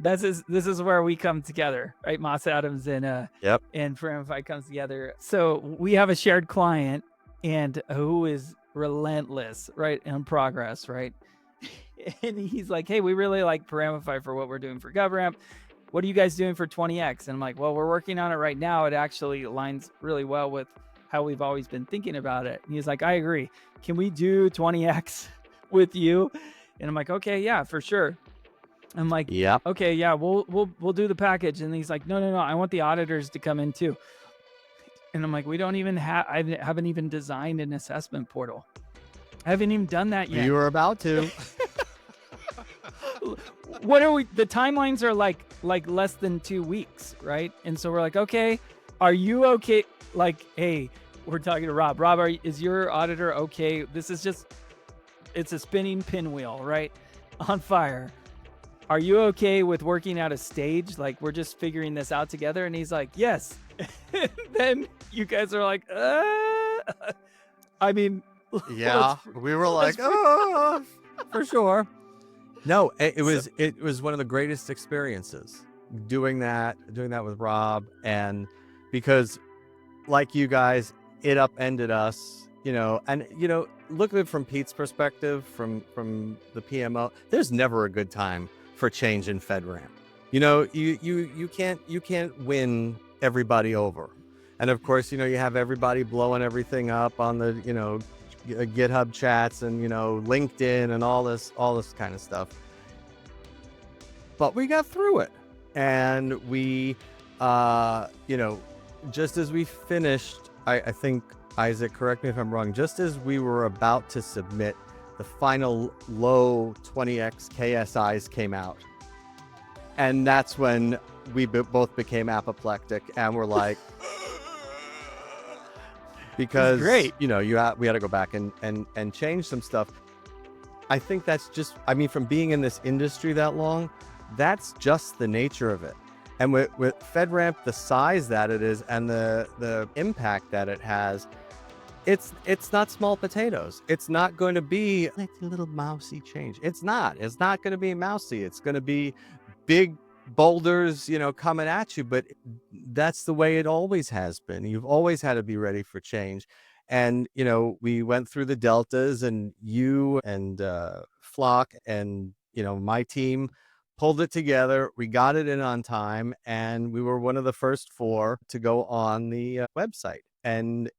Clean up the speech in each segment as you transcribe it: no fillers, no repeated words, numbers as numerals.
This is where we come together, right? Moss Adams Yep. and Paramify comes together. So we have a shared client and who is relentless, right? On progress, right? And he's like, hey, we really like Paramify for what we're doing for GovRAMP. What are you guys doing for 20x? And I'm like, well, we're working on it right now. It actually aligns really well with how we've always been thinking about it. And he's like, I agree. Can we do 20x with you? And I'm like, okay, yeah, for sure. I'm like, Yep. okay, yeah, we'll do the package. And he's like, no, I want the auditors to come in too. And I'm like, we don't even have, I haven't even designed an assessment portal. I haven't even done that yet. You were about to. What are we? The timelines are like less than 2 weeks, right? And so we're like, okay, are you okay? Like, hey, we're talking to Rob. Rob, is your auditor okay? This is just, it's a spinning pinwheel, right? On fire. Are you okay with working out a stage? Like, we're just figuring this out together. And he's like, yes. Then you guys are like, I mean, Yeah, we were like, oh, for sure. No, it was one of the greatest experiences doing that with Rob. And because like you guys, it upended us, and look at it from Pete's perspective, from the PMO, there's never a good time for change in FedRAMP. You can't win everybody over. And of course, you have everybody blowing everything up on the, GitHub chats and, LinkedIn and all this kind of stuff. But we got through it. And we, just as we finished, I think, Isaac, correct me if I'm wrong, just as we were about to submit, the final low 20x KSIs came out. And that's when we both became apoplectic and we're like, because great. we had to go back and change some stuff. I think that's just, from being in this industry that long, that's just the nature of it. And with FedRAMP, the size that it is and the impact that it has, it's not small potatoes. It's not going to be like a little mousy change. It's not going to be mousy. It's going to be big boulders, coming at you, but that's the way it always has been. You've always had to be ready for change. And, we went through the deltas, and you and Flock and, my team pulled it together. We got it in on time, and we were one of the first 4 to go on the website. And,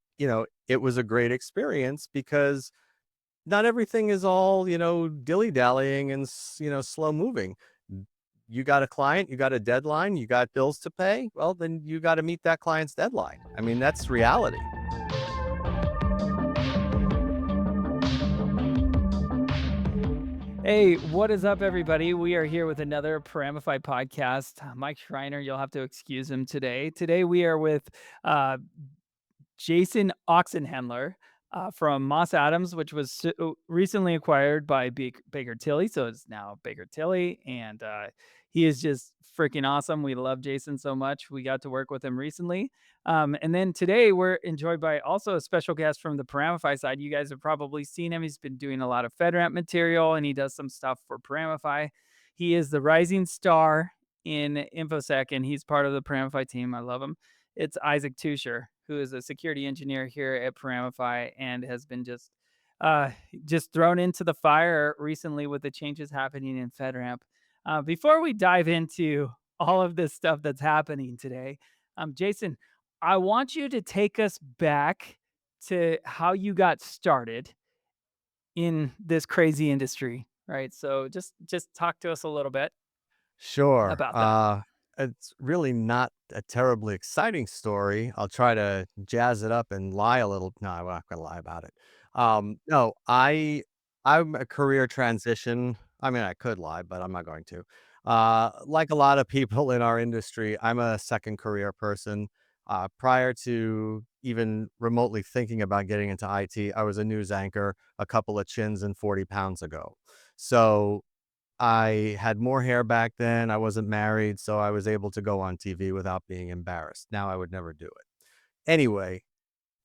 it was a great experience because not everything is all, dilly-dallying and, slow moving. You got a client, you got a deadline, you got bills to pay. Well, then you got to meet that client's deadline. That's reality. Hey, what is up, everybody? We are here with another Paramify podcast. Mike Schreiner, you'll have to excuse him today. Today we are with Jason Oksenhendler from Moss Adams, which was recently acquired by Baker Tilly. So it's now Baker Tilly, and he is just freaking awesome. We love Jason so much. We got to work with him recently. And then today we're enjoyed by also a special guest from the Paramify side. You guys have probably seen him. He's been doing a lot of FedRAMP material, and he does some stuff for Paramify. He is the rising star in InfoSec, and he's part of the Paramify team. I love him. It's Isaac Tusher, who is a security engineer here at Paramify and has been just thrown into the fire recently with the changes happening in FedRAMP. Before we dive into all of this stuff that's happening today, Jason, I want you to take us back to how you got started in this crazy industry, right? So just talk to us a little bit Sure. about that. It's really not a terribly exciting story. I'll try to jazz it up and lie a little. No, I'm not going to lie about it. No, I'm a career transition. I could lie, but I'm not going to. Like a lot of people in our industry, I'm a second career person. Prior to even remotely thinking about getting into IT, I was a news anchor a couple of chins and 40 pounds ago. So I had more hair back then. I wasn't married, so I was able to go on TV without being embarrassed. Now I would never do it. Anyway,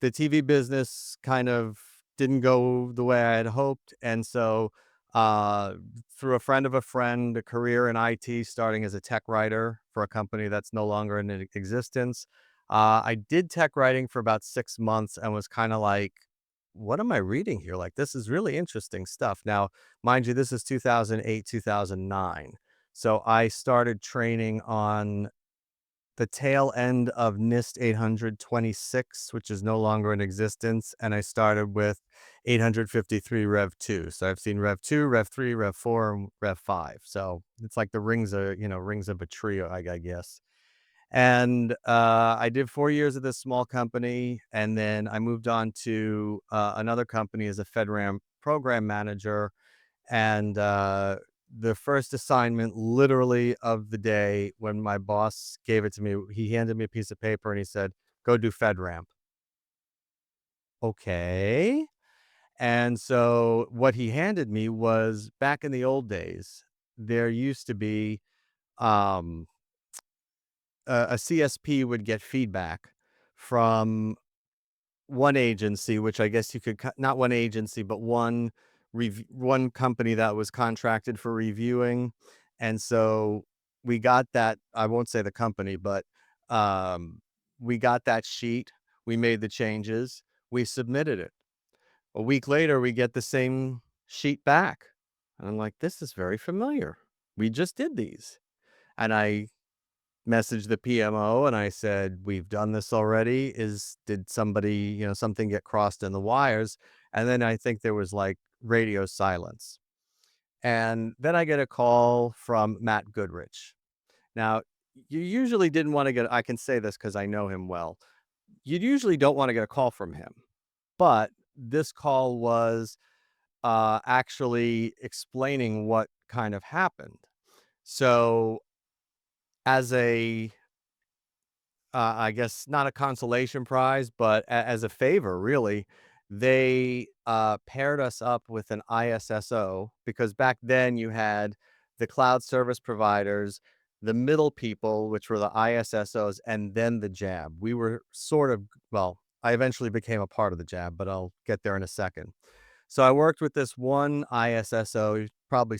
the TV business kind of didn't go the way I had hoped. And so uh, through a friend of a friend, a career in IT, starting as a tech writer for a company that's no longer in existence. I did tech writing for about 6 months and was kind of like, what am I reading here? Like, this is really interesting stuff. Now, mind you, this is 2008, 2009. So I started training on the tail end of NIST 826, which is no longer in existence, and I started with 853 Rev 2. So I've seen Rev 2, Rev 3, Rev 4, and Rev 5. So it's like the rings of a tree, I guess. And I did 4 years of this small company, and then I moved on to another company as a FedRAMP program manager, and the first assignment literally of the day when my boss gave it to me, he handed me a piece of paper and he said, "Go do FedRAMP." Okay. And so what he handed me was, back in the old days, there used to be um, a CSP would get feedback from one agency, which I guess you could not one agency, but one company that was contracted for reviewing. And so we got that, I won't say the company, but um, we got that sheet. We made the changes. We submitted it. A week later, we get the same sheet back. And I'm like, this is very familiar. We just did these. And I messaged the PMO and I said, "We've done this already. Did somebody, something get crossed in the wires?" And then I think there was like radio silence. And then I get a call from Matt Goodrich. Now, you usually didn't want to get, I can say this because I know him well. You usually don't want to get a call from him. But this call was actually explaining what kind of happened. So, as a I guess not a consolation prize, but as a favor, really, they paired us up with an ISSO, because back then you had the cloud service providers, the middle people, which were the ISSOs, and then the JAB. We were sort of, well, I eventually became a part of the JAB, but I'll get there in a second. So I worked with this one ISSO. Probably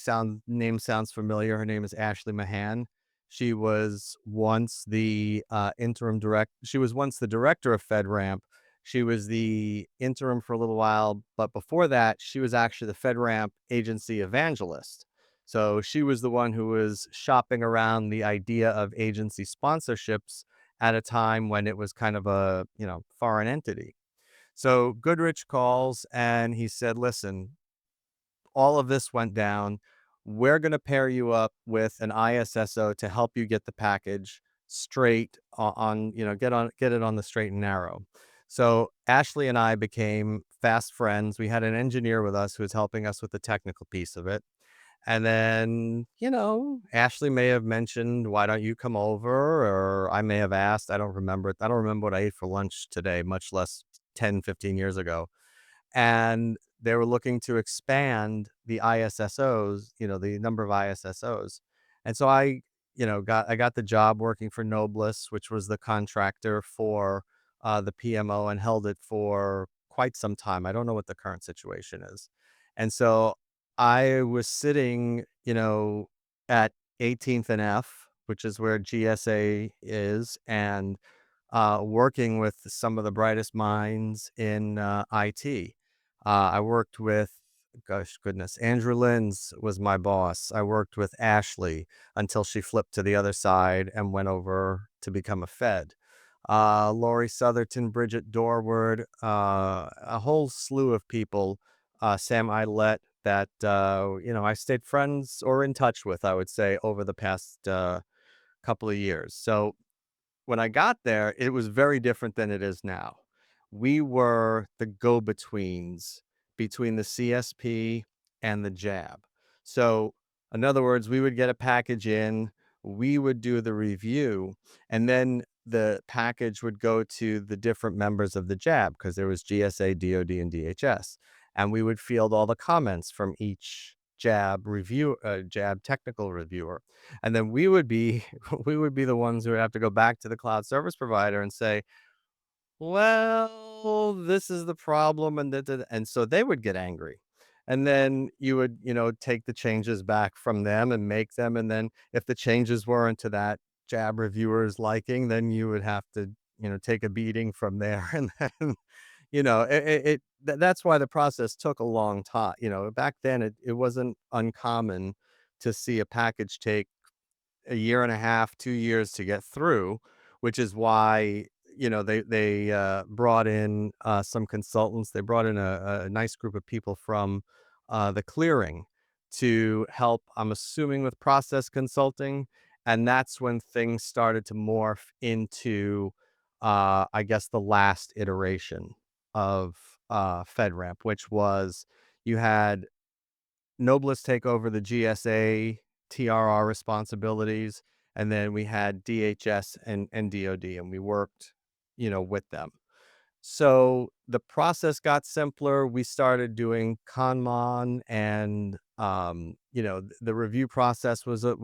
name sounds familiar. Her name is Ashley Mahan. She was once the interim direct. She was once the director of FedRAMP. She was the interim for a little while, but before that, she was actually the FedRAMP agency evangelist. So she was the one who was shopping around the idea of agency sponsorships at a time when it was kind of a foreign entity. So Goodrich calls and he said, "Listen, all of this went down. We're going to pair you up with an ISSO to help you get the package straight get it on the straight and narrow." So Ashley and I became fast friends. We had an engineer with us who was helping us with the technical piece of it. And then, Ashley may have mentioned, "Why don't you come over?" Or I may have asked. I don't remember. I don't remember what I ate for lunch today, much less 10, 15 years ago. And they were looking to expand the ISSOs, the number of ISSOs. And so I got the job working for Noblesse, which was the contractor for the PMO, and held it for quite some time. I don't know what the current situation is. And so I was sitting, at 18th and F, which is where GSA is, and working with some of the brightest minds in IT. I worked with, gosh, goodness, Andrew Linz was my boss. I worked with Ashley until she flipped to the other side and went over to become a Fed. Lori Southerton, Bridget Dorward, a whole slew of people, Sam Eilette, that, I stayed friends or in touch with, I would say, over the past couple of years. So when I got there, it was very different than it is now. We were the go-betweens between the CSP and the JAB. So, in other words, we would get a package in, we would do the review, and then the package would go to the different members of the JAB, because there was GSA, DoD, and DHS. And we would field all the comments from each JAB technical reviewer. And then we would be we would be the ones who would have to go back to the cloud service provider and say, "Well, this is the problem," and so they would get angry. and then you would, take the changes back from them and make them, and then if the changes weren't to that jab reviewer's liking, then you would have to, take a beating from there, and then, that's why the process took a long time. Back then, it wasn't uncommon to see a package take a year and a half, 2 years to get through, which is why, they brought in, some consultants. They brought in a nice group of people from, the clearing to help, I'm assuming, with process consulting, and that's when things started to morph into, I guess, the last iteration of, FedRAMP, which was you had Noblest take over the GSA, TRR responsibilities, and then we had DHS and DoD, and we worked, with them. So the process got simpler. We started doing Kanban, and the review process was a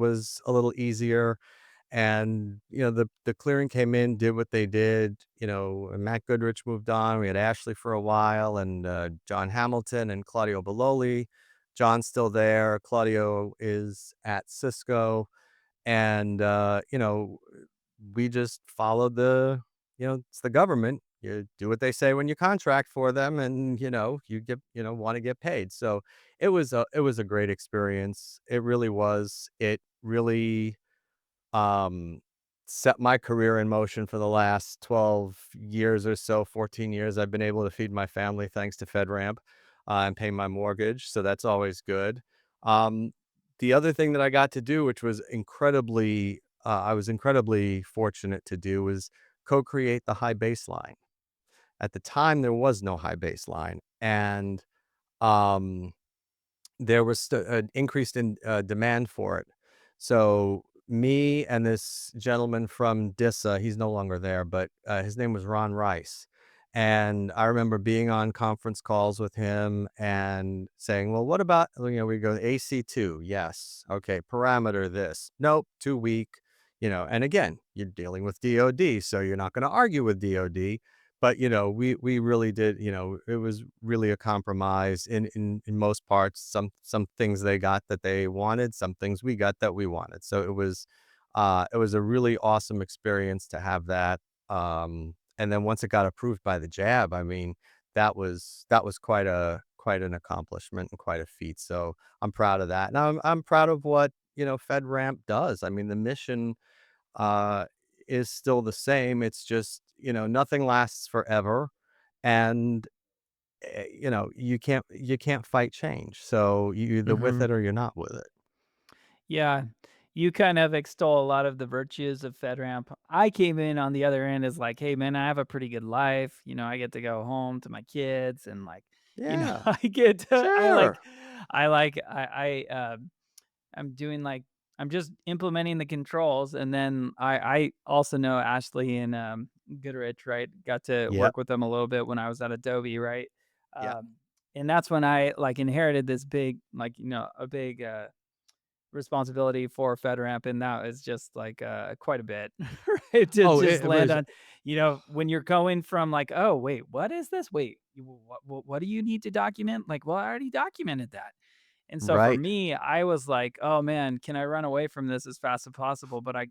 little easier. And the clearing came in, did what they did. And Matt Goodrich moved on. We had Ashley for a while, and John Hamilton and Claudio Bololi. John's still there. Claudio is at Cisco, and we just followed it's the government. You do what they say when you contract for them, and you get want to get paid. So it was a great experience. It really was. It really um, set my career in motion for the last 12 years or so, 14 years. I've been able to feed my family thanks to FedRAMP, and pay my mortgage. So that's always good. Um, the other thing that I got to do, which was I was incredibly fortunate to do, was co-create the high baseline. At the time, there was no high baseline. And um, there was an increased in demand for it. So me and this gentleman from DISA, he's no longer there, but his name was Ron Rice. And I remember being on conference calls with him and saying, well, what about, we go AC2? Yes. Okay. Parameter this. Nope. Too weak. And again, you're dealing with DOD, so you're not going to argue with DOD. But, we really did, it was really a compromise in most parts. Some things they got that they wanted, some things we got that we wanted. So it was a really awesome experience to have that. And then once it got approved by the JAB, I mean, that was quite an accomplishment and quite a feat. So I'm proud of that. And I'm proud of what, FedRAMP does. I mean, the mission uh, is still the same. It's just, nothing lasts forever, and you can't fight change. So you either with Mhm. it or you're not with it. Yeah. You kind of extol a lot of the virtues of FedRAMP. I came in on the other end as like, "Hey, man, I have a pretty good life. I get to go home to my kids and like, Yeah, I get to sure. I like I'm doing like I'm just implementing the controls, and then I also know Ashley and, Goodrich, right? Got to Yep. work with them a little bit when I was at Adobe, right? Yep. And that's when I, like, inherited this big, like, a big, responsibility for FedRAMP, and that is just, like, quite a bit, right? To Oh, just it land was on, when you're going from like, "Oh, wait, what is this? Wait, what do you need to document?" Like, "Well, I already documented that." And so for right. me, I was like, "Oh, man, can I run away from this as fast as possible?" But I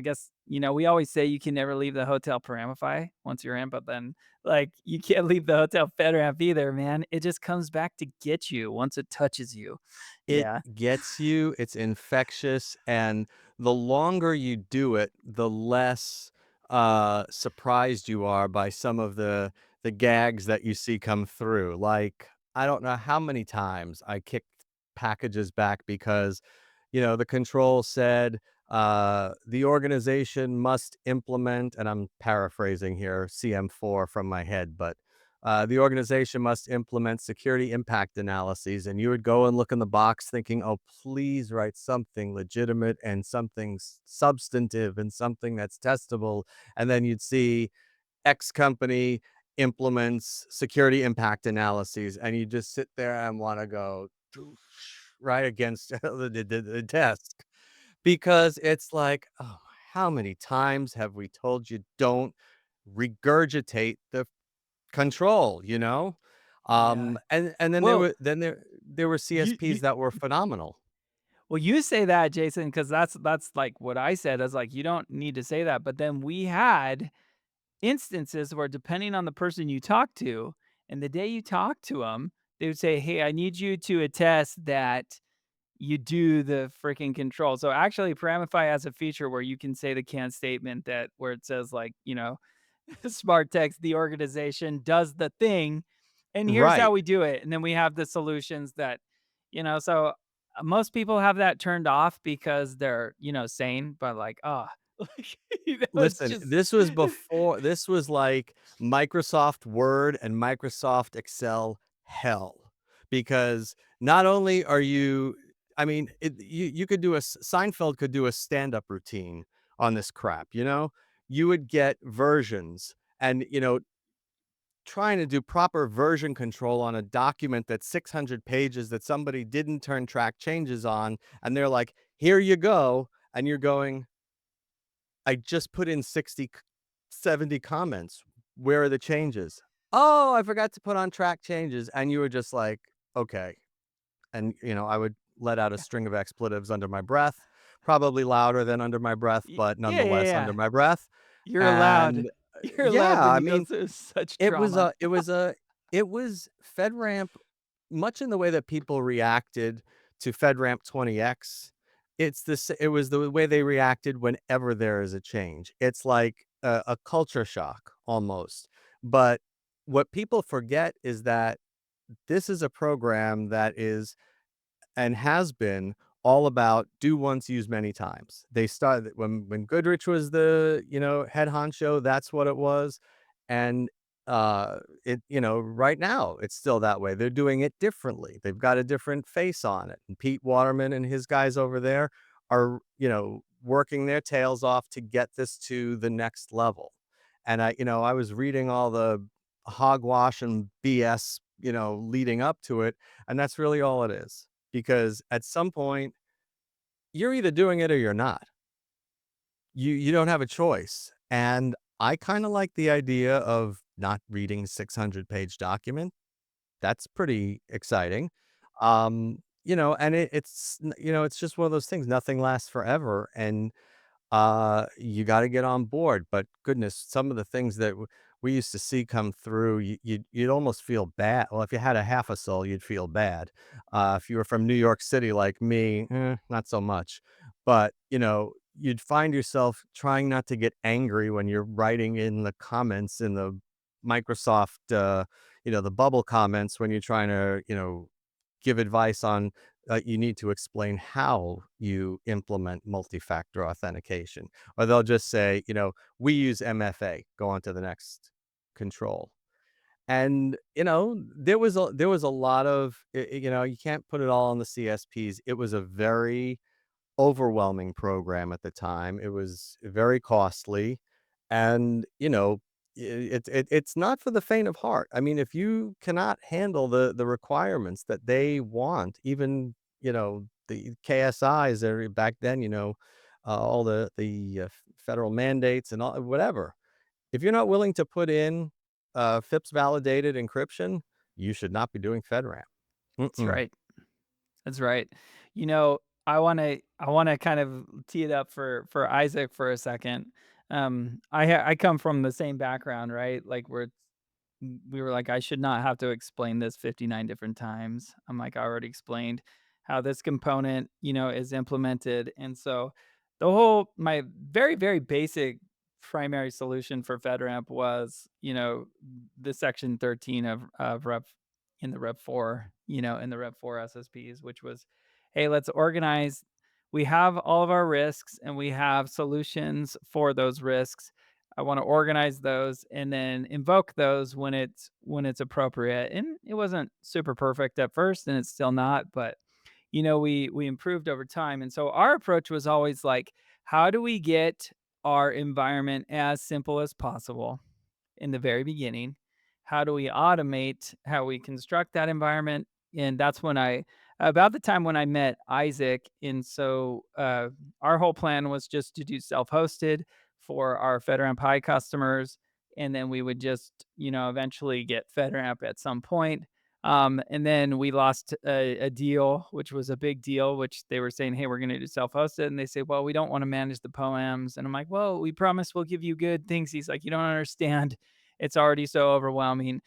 guess, we always say you can never leave the Hotel Paramify once you're in, but then, like, you can't leave the Hotel FedRAMP either, man. It just comes back to get you once it touches you. It Yeah. gets you, it's infectious, and the longer you do it, the less, surprised you are by some of the gags that you see come through. Like, I don't know how many times I kicked packages back because, the control said, "The organization must implement," and I'm paraphrasing here, CM4 from my head, but the organization must implement security impact analyses. And you would go and look in the box thinking, oh, please write something legitimate and something substantive and something that's testable. And then you'd see X company implements security impact analyses, and you just sit there and want to go right against the desk, because it's like, oh, how many times have we told you don't regurgitate the control, you know? Yeah. And then there Well, were then there there were you CSPs that were phenomenal. well, you say that, Jason, because that's, like, what I said. I was like, "You don't need to say that," but then we had instances where depending on the person you talk to, and the day you talk to them, they would say, "Hey, I need you to attest that you do the freaking control." So, actually, Paramify has a feature where you can say the can statement that where it says, like, smart text, the organization does the thing, and here's how Right. we do it. And then we have the solutions that, so most people have that turned off because they're, sane, but like, like, it's Listen, just, this was like Microsoft Word and Microsoft Excel hell, because not only are you I mean, you could do a Seinfeld could do a stand-up routine on this crap, you know? You would get versions and, trying to do proper version control on a document that's 600 pages that somebody didn't turn track changes on, and they're like, "Here you go," and you're going, I just put in 70 comments. Where are the changes? Oh, I forgot to put on track changes. And you were just like, okay. And, I would let out a string of expletives under my breath, probably louder than under my breath, but yeah, yeah, nonetheless under yeah. my breath. You're allowed. And You're allowed yeah, when I you go mean, through such it was trauma. a, it was a, it was FedRAMP much in the way that people reacted to FedRAMP 20x. It was the way they reacted whenever there is a change. It's like a culture shock almost. But what people forget is that this is a program that is and has been all about do once, use many times. They started when Goodrich was the, head honcho, that's what it was. And right now it's still that way. They're doing it differently. They've got a different face on it. And Pete Waterman and his guys over there are, working their tails off to get this to the next level. And I was reading all the hogwash and BS, leading up to it, and that's really all it is, because at some point, you're either doing it or you're not. You don't have a choice, and I kinda like the idea of not reading 600-page document. That's pretty exciting. And it's just one of those things, nothing lasts forever, and you gotta get on board, but goodness, some of the things that we used to see come through, you'd almost feel bad. Well, if you had a half a soul, you'd feel bad. If you were from New York City like me, not so much. But, you'd find yourself trying not to get angry when you're writing in the comments in the Microsoft, the bubble comments when you're trying to, give advice on you need to explain how you implement multi-factor authentication. Or they'll just say, we use MFA, go on to the next control. And, there was a lot of, you can't put it all on the CSPs. It was a very overwhelming program at the time. It was very costly, and, it's not for the faint of heart. I mean, if you cannot handle the requirements that they want, even, the KSIs are back then, all the federal mandates and all whatever. If you're not willing to put in, FIPS validated encryption, you should not be doing FedRAMP. That's Mm-mm. right. That's right. You know, I wanna kind of tee it up for Isaac for a second. I come from the same background, right? Like, we were like, "I should not have to explain this 59 different times." I'm like, "I already explained how this component, is implemented." And so my very, very basic primary solution for FedRAMP was, the section 13 of Rev in the Rev 4, in the Rev 4 SSPs, which was, "Hey, let's organize. We have all of our risks and we have solutions for those risks. I want to organize those and then invoke those when it's appropriate." And it wasn't super perfect at first, and it's still not, but we improved over time. And so our approach was always like, how do we get our environment as simple as possible in the very beginning? How do we automate how we construct that environment? And that's when about the time when I met Isaac. And so our whole plan was just to do self hosted for our FedRAMP High customers. And then we would just, eventually get FedRAMP at some point. And then we lost a deal, which was a big deal, which they were saying, "Hey, we're going to do self-hosted," and they say, "Well, we don't want to manage the poems." And I'm like, "Well, we promise we'll give you good things." He's like, "You don't understand. It's already so overwhelming.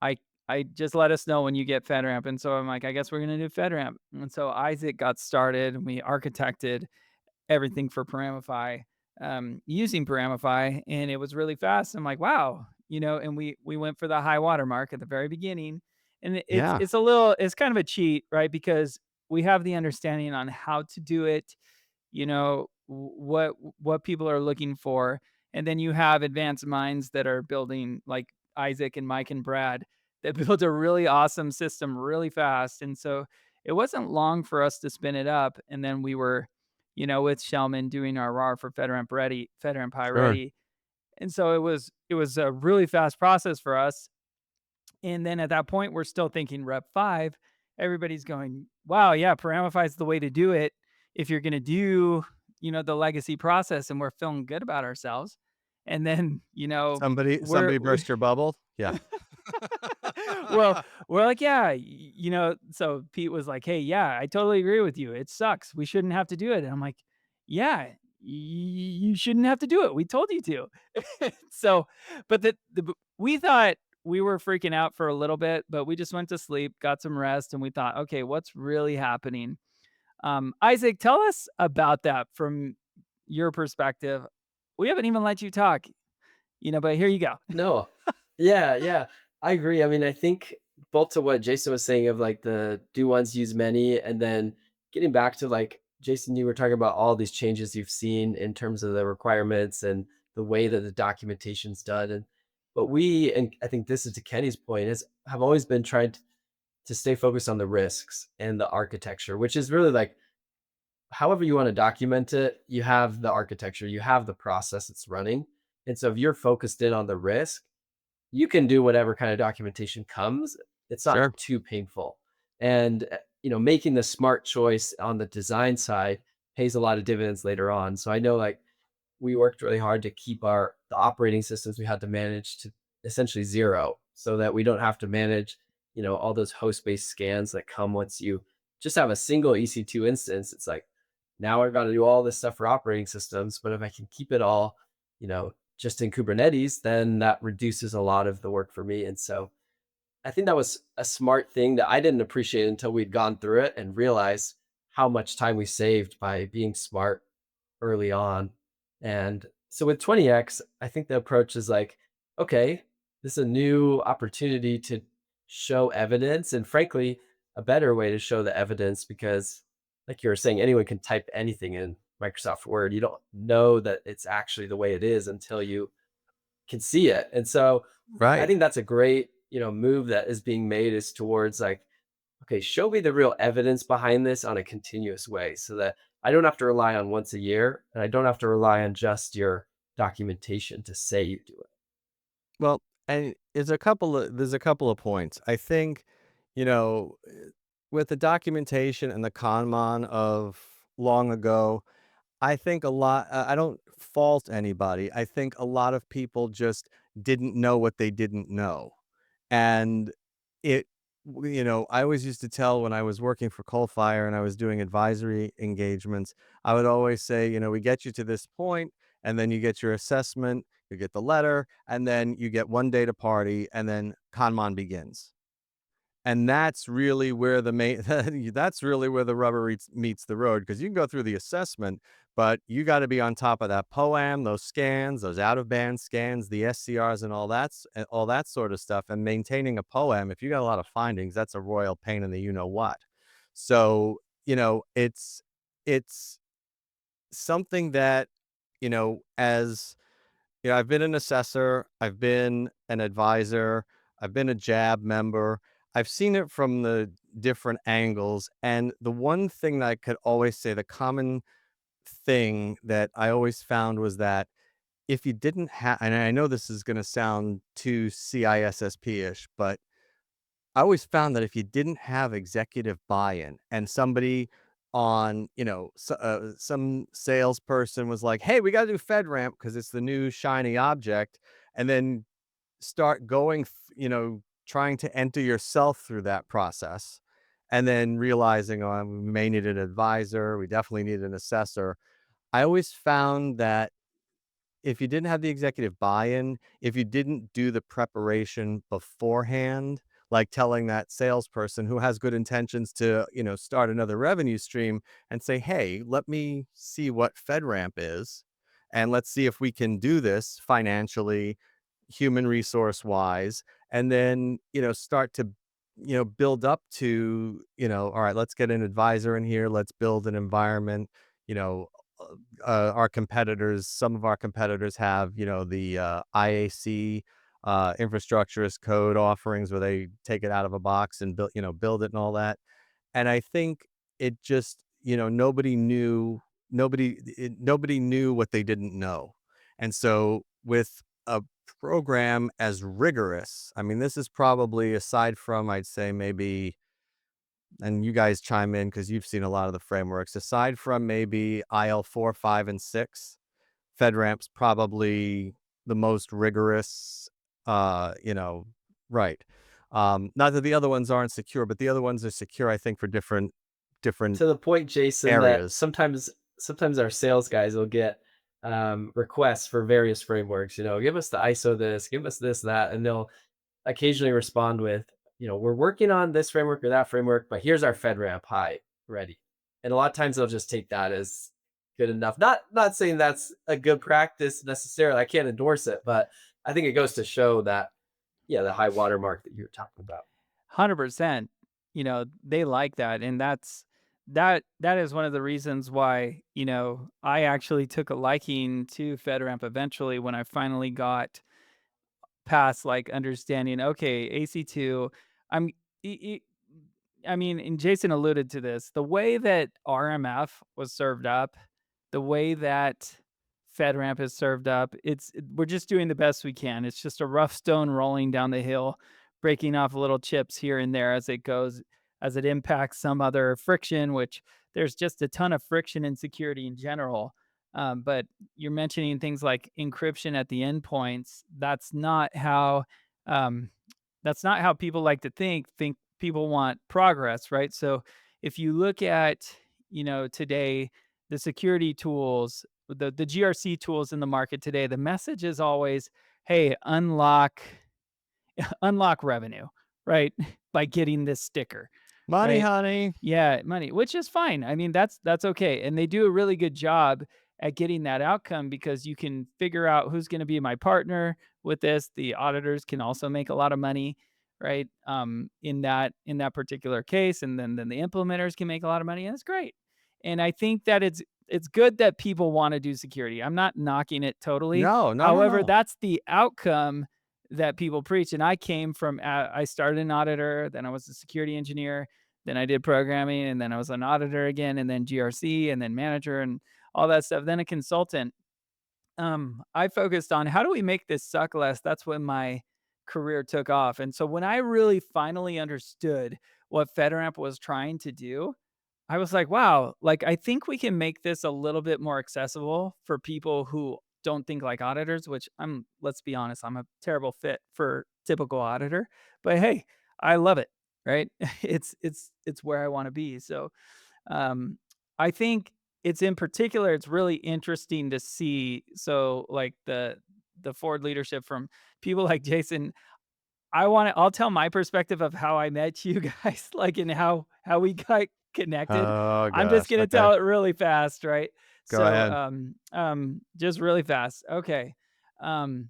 I I just let us know when you get FedRAMP." And so I'm like, "I guess we're going to do FedRAMP." And so Isaac got started, and we architected everything for Paramify, using Paramify, and it was really fast. I'm like, wow, and we went for the high water mark at the very beginning, and it's Yeah. it's a little it's kind of a cheat, right? Because we have the understanding on how to do it, what people are looking for, and then you have advanced minds that are building like Isaac and Mike and Brad that built a really awesome system really fast, and so it wasn't long for us to spin it up, and then we were, with Shellman doing our RAR for FedRAMP ready, FedRAMP High Sure. ready, and so it was a really fast process for us, and then at that point, we're still thinking Rep 5. Everybody's going, "Wow, yeah, Paramify is the way to do it if you're gonna do, the legacy process," and we're feeling good about ourselves. And then, Somebody we burst your bubble? Yeah. well, we're like, "Yeah," so Pete was like, "Hey, yeah, I totally agree with you. It sucks. We shouldn't have to do it." And I'm like, "Yeah, you shouldn't have to do it. We told you to." So, but we thought we were freaking out for a little bit, but we just went to sleep, got some rest, and we thought, "Okay, what's really happening?" Isaac, tell us about that from your perspective. We haven't even let you talk, but here you go. No. Yeah, yeah. I agree. I mean, I think both to what Jason was saying of like the do once, use many, and then getting back to like Jason, you were talking about all these changes you've seen in terms of the requirements and the way that the documentation's done. And but and I think this is to Kenny's point, is have always been trying to stay focused on the risks and the architecture, which is really like however you want to document it, you have the architecture, you have the process it's running. And so if you're focused in on the risk, you can do whatever kind of documentation comes. It's not Sure. too painful. And making the smart choice on the design side pays a lot of dividends later on. So I know like we worked really hard to keep the operating systems we had to manage to essentially zero so that we don't have to manage, all those host-based scans that come once you just have a single EC2 instance. It's like now I've got to do all this stuff for operating systems, but if I can keep it all, just in Kubernetes, then that reduces a lot of the work for me. And so I think that was a smart thing that I didn't appreciate until we'd gone through it and realized how much time we saved by being smart early on. And so with 20x, I think the approach is like, okay, this is a new opportunity to show evidence. And frankly, a better way to show the evidence because, like you were saying, anyone can type anything in Microsoft Word. You don't know that it's actually the way it is until you can see it. And so I Right. think that's a great, move that is being made is towards like, okay, show me the real evidence behind this on a continuous way so that I don't have to rely on once a year and I don't have to rely on just your documentation to say you do it. Well, and there's a couple of points. I think, you know, with the documentation and the Kanban of long ago, I think a lot I don't fault anybody. I think a lot of people just didn't know what they didn't know. And it I always used to tell when I was working for Coalfire and I was doing advisory engagements, I would always say, we get you to this point, and then you get your assessment, you get the letter, and then you get one data party, and then Kanban begins. And that's really where the main that's really where the rubber meets the road because you can go through the assessment, but you got to be on top of that POAM, those scans, those out of band scans, the SCRs, and all that sort of stuff. And maintaining a POAM, if you got a lot of findings, that's a royal pain in the you know what. So it's something that as I've been an assessor, I've been an advisor, I've been a JAB member. I've seen it from the different angles. And the one thing that I could always say, the common thing that I always found was that if you didn't have, and I know this is going to sound too CISSP ish, but I always found that if you didn't have executive buy-in and somebody on, some salesperson was like, hey, we got to do FedRAMP because it's the new shiny object. And then start going, trying to enter yourself through that process, and then realizing, oh, we may need an advisor, we definitely need an assessor. I always found that if you didn't have the executive buy-in, if you didn't do the preparation beforehand, like telling that salesperson who has good intentions to, start another revenue stream and say, "Hey, let me see what FedRAMP is, and let's see if we can do this financially, human resource wise," and then, start to, build up to, all right, let's get an advisor in here, let's build an environment, you know, our competitors, some of our competitors have, the IAC, infrastructure as code offerings where they take it out of a box and build it and all that. And I think it just, nobody knew what they didn't know. And so with a program as rigorous, I mean, this is probably, aside from, I'd say maybe, and you guys chime in because you've seen a lot of the frameworks, aside from maybe IL 4, 5, and 6, FedRAMP's probably the most rigorous, right. Not that the other ones aren't secure, but the other ones are secure, I think, for different To the point, Jason, that areas. sometimes our sales guys will get requests for various frameworks. Give us the ISO this, give us this that, and they'll occasionally respond with, we're working on this framework or that framework, but here's our FedRAMP. Hi, ready. And a lot of times they'll just take that as good enough. Not saying that's a good practice necessarily. I can't endorse it, but I think it goes to show that, yeah, the high watermark that you're talking about. 100%. They like that, and that is one of the reasons why, I actually took a liking to FedRAMP eventually when I finally got past, like, understanding, okay, AC2, I'm e e I mean, and Jason alluded to this, the way that RMF was served up, the way that FedRAMP is served up, we're just doing the best we can. It's just a rough stone rolling down the hill, breaking off little chips here and there as it goes, as it impacts some other friction, which there's just a ton of friction in security in general. But you're mentioning things like encryption at the endpoints. Um, that's not how people like to think. People want progress, right? So if you look at, today, the security tools, the GRC tools in the market today, the message is always, hey, unlock revenue, right? By getting this sticker, Money, right? honey. Yeah, money, which is fine. I mean, that's okay. And they do a really good job at getting that outcome because you can figure out who's going to be my partner with this. The auditors can also make a lot of money, right? In that particular case, and then the implementers can make a lot of money, and it's great. And I think that it's good that people want to do security. I'm not knocking it totally. No, no, no, However, no. that's the outcome that people preach. And I came from, I started an auditor, then I was a security engineer, then I did programming, and then I was an auditor again, and then GRC, and then manager, and all that stuff, then a consultant. I focused on how do we make this suck less? That's when my career took off. And so when I really finally understood what FedRAMP was trying to do, I was like, wow, like I think we can make this a little bit more accessible for people who don't think like auditors, which let's be honest, I'm a terrible fit for typical auditor, but hey, I love it, right? It's where I want to be. So um, I think it's really interesting to see. So like the forward leadership from people like Jason, I'll tell my perspective of how I met you guys, like, and how we got connected. Oh I'm just gosh. gonna Okay. tell it really fast, right? Go So, ahead. just really fast. Okay. Um,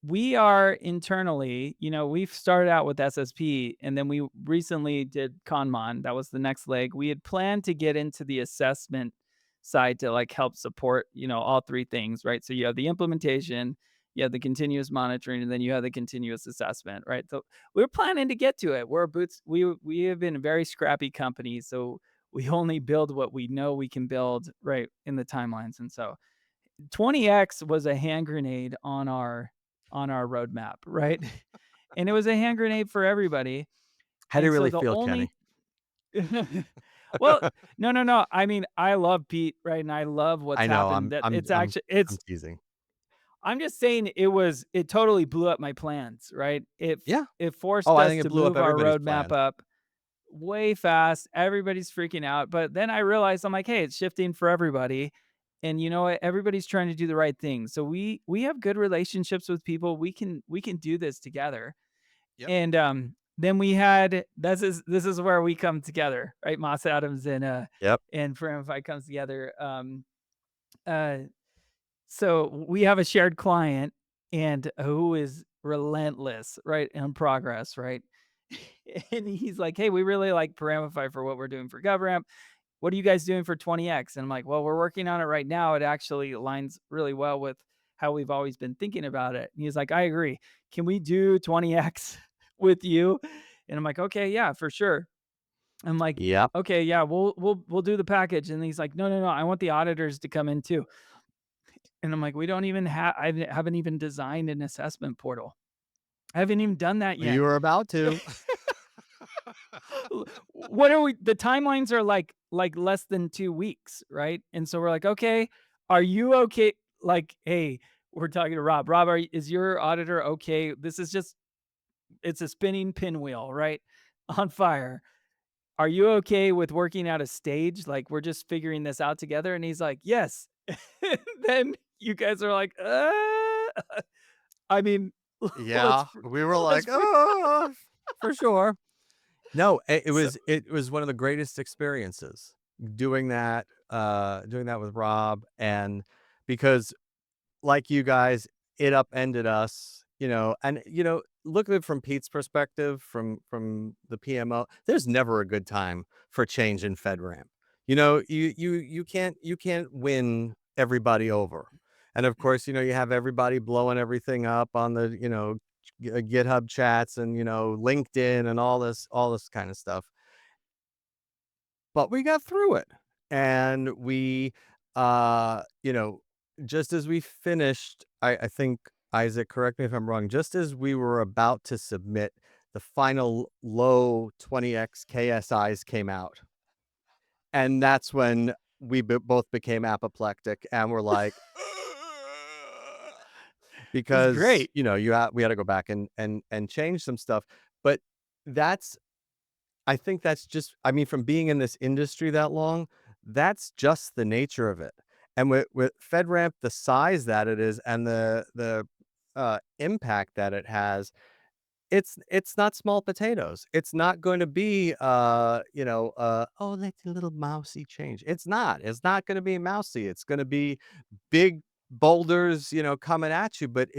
we are internally, we've started out with SSP, and then we recently did Conmon. That was the next leg. We had planned to get into the assessment side to like help support, all three things, right? So you have the implementation, you have the continuous monitoring, and then you have the continuous assessment, right? So we're planning to get to it. We have been a very scrappy company, so we only build what we know we can build right in the timelines. And so 20x was a hand grenade on our roadmap, right? And it was a hand grenade for everybody. How do you And so really the feel, Kenny? only well, no, no, no. I mean, I love Pete, right? And I love what's I know. happened. That it's actually I'm it's teasing. I'm just saying it totally blew up my plans, right? Yeah. It Oh, forced I us think it to blew up move our everybody's roadmap plans. up way fast. Everybody's freaking out. But then I realized I'm like, hey, it's shifting for everybody. And you know what? Everybody's trying to do the right thing. So we have good relationships with people. We can do this together. Yep. And then we had this is where we come together, right? Moss Adams Yep. and Paramify comes together. Uh so we have a shared client and who is relentless, right? In progress, right? And he's like, hey, we really like Paramify for what we're doing for GovRAMP. What are you guys doing for 20x? And I'm like, well, we're working on it right now. It actually aligns really well with how we've always been thinking about it. And he's like, I agree. Can we do 20x with you? And I'm like, okay, yeah, for sure. I'm like, Yep. okay, yeah, we'll do the package. And he's like, no, no, no, I want the auditors to come in too. And I'm like, we don't even have, I haven't even designed an assessment portal. I haven't even done that You yet. were about to. What are we? The timelines are like less than 2 weeks, right? And so we're like, okay, are you okay? Like, hey, we're talking to Rob. Rob, is your auditor okay? This is just it's a spinning pinwheel, right? On fire. Are you okay with working out a stage? Like we're just figuring this out together. And he's like, yes. Then you guys are like, I mean, let's Yeah. We were let's like, freak. oh, for sure. No, it So was it was one of the greatest experiences doing that with Rob, and because like you guys, it upended us, and look at it from Pete's perspective, from the PMO. There's never a good time for change in FedRAMP. You can't win everybody over, and of course, you have everybody blowing everything up on the GitHub chats and LinkedIn and all this kind of stuff. But we got through it, and we, uh, you know, just as we finished, I think, Isaac, correct me if I'm wrong, just as we were about to submit, the final low 20x KSIs came out, and that's when we both became apoplectic and were like, it's because great. we had to go back and change some stuff, but that's I think that's just, I mean, from being in this industry that long, that's just the nature of it. And with FedRAMP, the size that it is and the impact that it has, it's not small potatoes. It's not going to be oh, that's a little mousy change. It's not. It's not going to be mousy. It's going to be big boulders, coming at you, but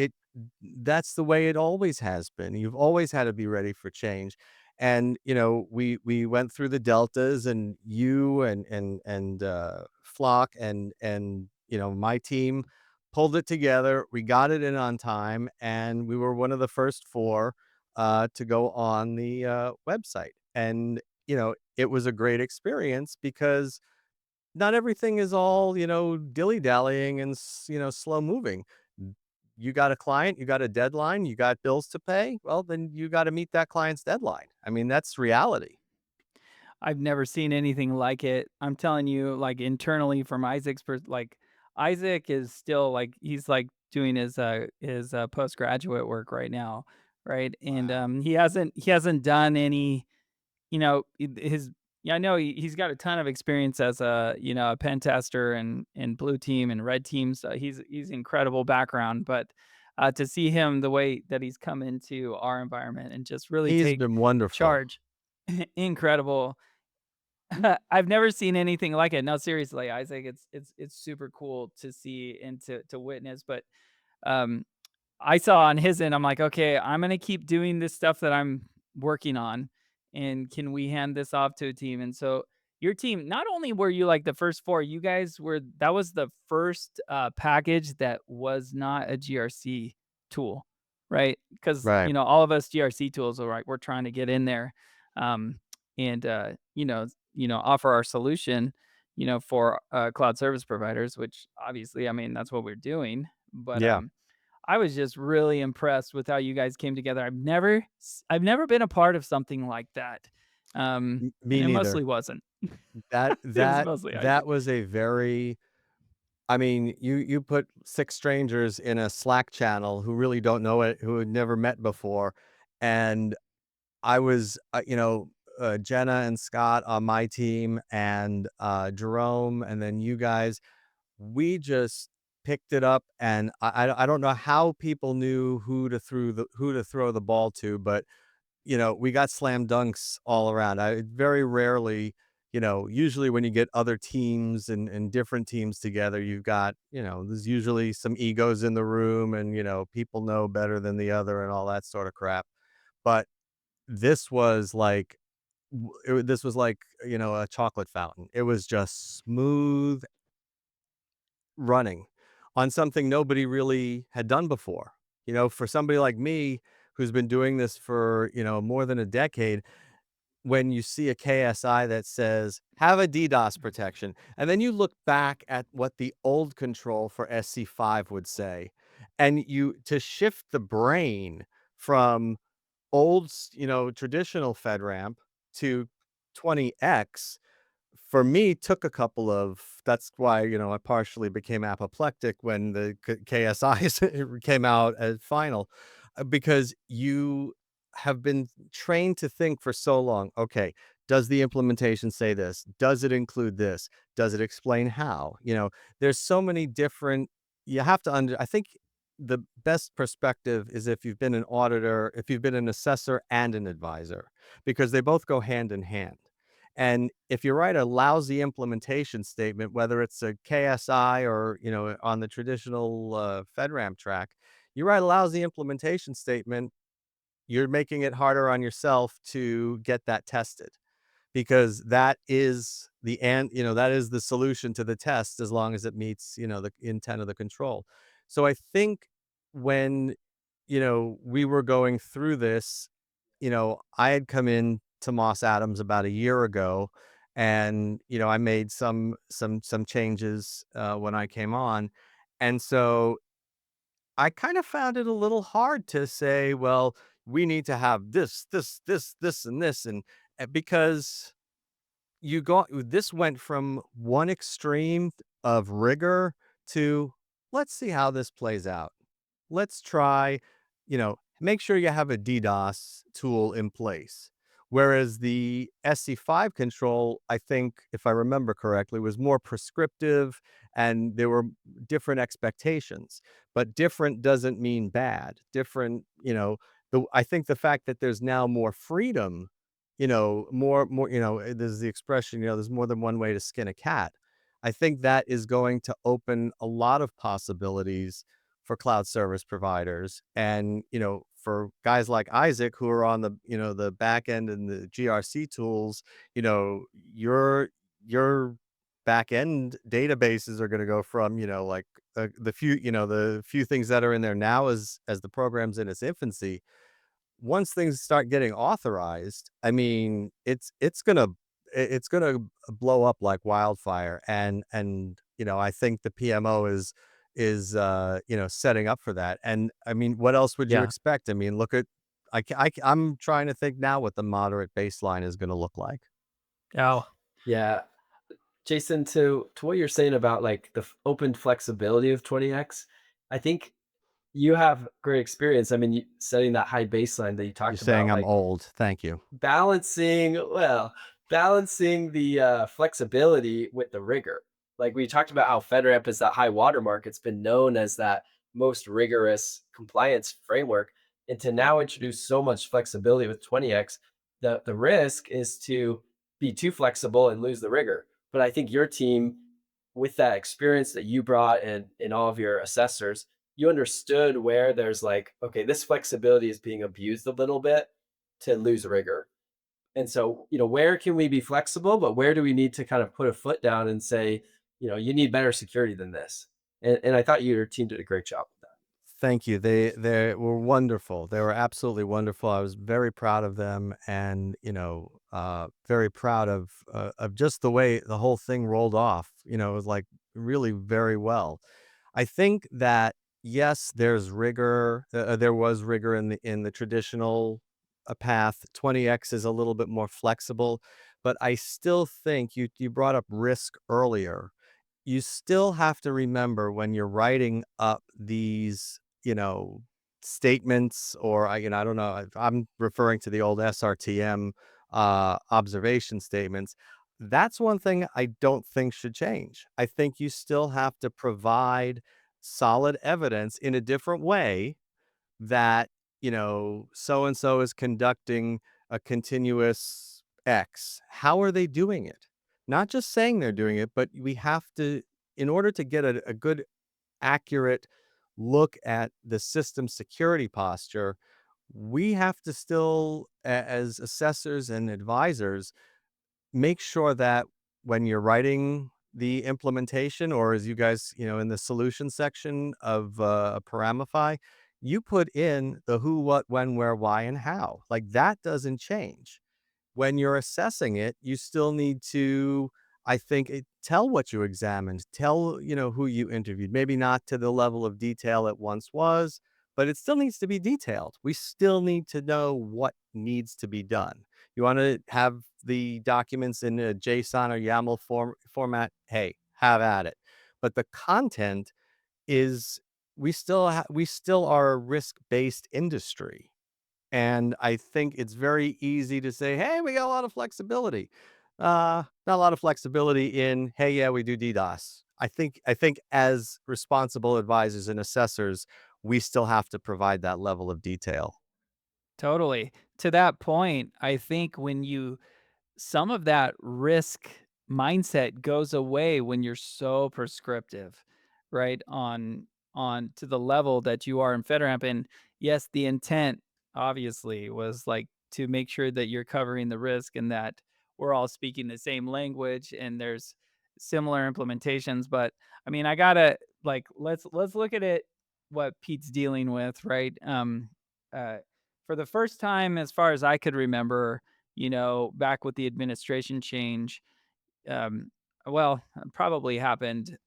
that's the way it always has been. You've always had to be ready for change. And we went through the deltas, and you and Flock and my team pulled it together. We got it in on time, and we were one of the first four to go on the website. And it was a great experience because not everything is all, dilly-dallying and, slow moving. You got a client, you got a deadline, you got bills to pay, well, then you gotta meet that client's deadline. I mean, that's reality. I've never seen anything like it. I'm telling you, like internally from like Isaac is still like he's like doing his postgraduate work right now, right? And Wow. he hasn't done any, his yeah, I know he's got a ton of experience as a pen tester and blue team and red team. So he's incredible background, but to see him the way that he's come into our environment and just really He's take been wonderful. charge, incredible. I've never seen anything like it. No, seriously, Isaac, it's super cool to see and to witness. But um, I saw on his end, I'm like, okay, I'm gonna keep doing this stuff that I'm working on, and can we hand this off to a team? And so your team, not only were you like the first four, you guys were that was the first package that was not a GRC tool, right? Because Right. all of us GRC tools are right. We're trying to get in there, um, and offer our solution, for cloud service providers, which obviously, I mean, that's what we're doing. But Yeah. I was just really impressed with how you guys came together. I've never been a part of something like that. Me And it neither. mostly wasn't. That It was that mostly that Isaac. was a very I mean, you put 6 strangers in a Slack channel who really don't know it, who had never met before, and I was, Jenna and Scott on my team and, Jerome, and then you guys, we just picked it up, and I don't know how people knew who to throw the ball to, but we got slam dunks all around. I very rarely, usually when you get other teams and different teams together, you've got, there's usually some egos in the room and, people know better than the other and all that sort of crap. But this was like, this was like, a chocolate fountain. It was just smooth running on something nobody really had done before. For somebody like me who's been doing this for, more than a decade, when you see a KSI that says, have a DDoS protection, and then you look back at what the old control for SC5 would say, and to shift the brain from traditional FedRAMP to 20X, for me, took a couple of that's why, I partially became apoplectic when the KSIs came out as final, because you have been trained to think for so long, okay, does the implementation say this? Does it include this? Does it explain how? There's so many different you have to I think the best perspective is if you've been an auditor, if you've been an assessor and an advisor, because they both go hand in hand. And if you write a lousy implementation statement, whether it's a KSI or, on the traditional FedRAMP track, you write a lousy implementation statement, you're making it harder on yourself to get that tested because that is the solution to the test as long as it meets, the intent of the control. So I think when, we were going through this, I had come in to Moss Adams about a year ago, and I made some changes when I came on, and so I kind of found it a little hard to say, well, we need to have this, and this, and because this went from one extreme of rigor to let's see how this plays out. Let's try, make sure you have a DDoS tool in place. Whereas the SC5 control, I think, if I remember correctly, was more prescriptive and there were different expectations. But different doesn't mean bad. Different, I think the fact that there's now more freedom, more, there's the expression, there's more than one way to skin a cat. I think that is going to open a lot of possibilities for cloud service providers and, for guys like Isaac who are on the, the back end and the GRC tools, your back end databases are going to go from, like the few things that are in there now as the program's in its infancy. Once things start getting authorized, I mean, it's gonna blow up like wildfire, and I think the PMO is setting up for that. And I mean, what else would you Yeah. expect? I mean, look at I'm trying to think now what the moderate baseline is going to look like. Oh, Yeah. Jason, to what you're saying about like the open flexibility of 20x, I think you have great experience. I mean, setting that high baseline that you You're talked saying about, I'm like old. Thank you. balancing, well, balancing the flexibility with the rigor. Like we talked about how FedRAMP is that high watermark. It's been known as that most rigorous compliance framework. And to now introduce so much flexibility with 20x, the risk is to be too flexible and lose the rigor. But I think your team, with that experience that you brought and in all of your assessors, you understood where there's like, okay, this flexibility is being abused a little bit to lose rigor. And so, where can we be flexible, but where do we need to kind of put a foot down and say, you need better security than this? And I thought your team did a great job with that. Thank you. They were wonderful. They were absolutely wonderful. I was very proud of them, and very proud of just the way the whole thing rolled off. It was like really very well. I think that yes, there's rigor. There was rigor in the traditional path. 20x is a little bit more flexible, but I still think you brought up risk earlier. you still have to remember when you're writing up these, statements, or I don't know, I'm referring to the old SRTM observation statements. That's one thing I don't think should change. I think you still have to provide solid evidence in a different way that, so and so is conducting a continuous X. How are they doing it? Not just saying they're doing it, but we have to, in order to get a good, accurate look at the system security posture, we have to still, as assessors and advisors, make sure that when you're writing the implementation, or as you guys, in the solution section of Paramify, you put in the who, what, when, where, why, and how. Like, that doesn't change. When you're assessing it, you still need to, I think, tell what you examined, tell, who you interviewed, maybe not to the level of detail it once was, but it still needs to be detailed. We still need to know what needs to be done. You want to have the documents in a JSON or YAML format, hey, have at it. But the content is, we still are a risk-based industry. And I think it's very easy to say, "Hey, we got a lot of flexibility." Not a lot of flexibility in, "Hey, yeah, we do DDoS." I think as responsible advisors and assessors, we still have to provide that level of detail. Totally. To that point, I think when you some of that risk mindset goes away when you're so prescriptive, right? On to the level that you are in FedRAMP. And yes, the intent obviously was like to make sure that you're covering the risk and that we're all speaking the same language and there's similar implementations. But I mean, I gotta like let's look at it what Pete's dealing with, right? Uh for the first time, as far as I could remember, back with the administration change, um, well, probably happened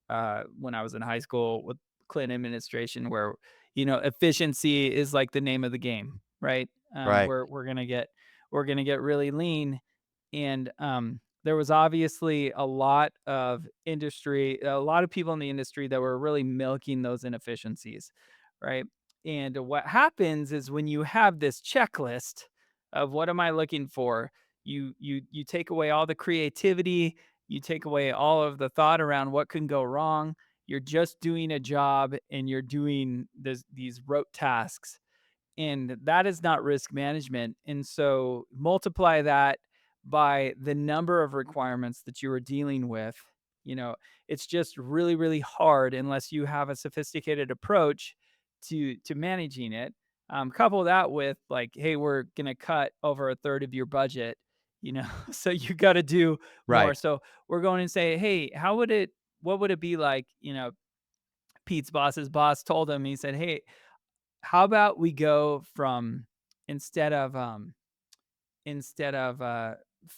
when I was in high school with Clinton administration, where efficiency is like the name of the game, right? Right. We're gonna get really lean, and there was obviously a lot of people in the industry that were really milking those inefficiencies, right? And what happens is when you have this checklist of what am I looking for, you take away all the creativity, you take away all of the thought around what can go wrong. You're just doing a job and you're doing these rote tasks, and that is not risk management. And so multiply that by the number of requirements that you are dealing with. You know, it's just really, really hard unless you have a sophisticated approach to managing it. Couple that with like, hey, we're gonna cut over a third of your budget. So you got to do more. Right. So we're going and say, hey, what would it be like? Pete's boss's boss told him, he said, hey, how about we go from instead of instead of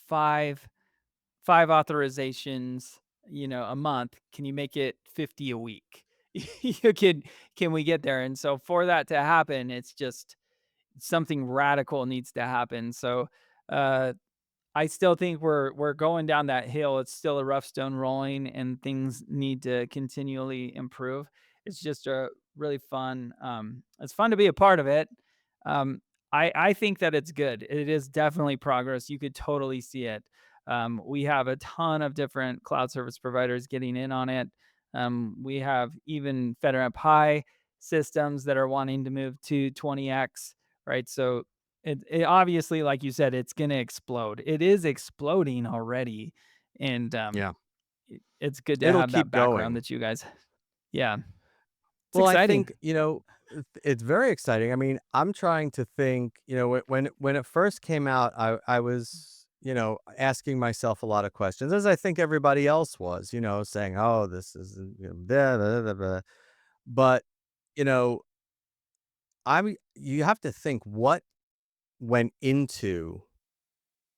5 authorizations, a month, can you make it 50 a week? You can we get there? And so for that to happen, it's just something radical needs to happen. So uh I still think we're going down that hill. It's still a rough stone rolling, and things need to continually improve. It's just a really fun. It's fun to be a part of it. Um, I think that it's good. It is definitely progress. You could totally see it. We have a ton of different cloud service providers getting in on it. We have even FedRAMP High systems that are wanting to move to 20x, right? So it obviously, like you said, it's gonna explode. It is exploding already, and, Yeah. it's good to It'll have that keep background going. that you guys. Yeah, it's Well, I exciting. think, it's very exciting. I mean, I'm trying to think, when it first came out, I was, asking myself a lot of questions, as I think everybody else was, saying, "Oh, this is, blah, blah, blah, blah." But, you know, you have to think what went into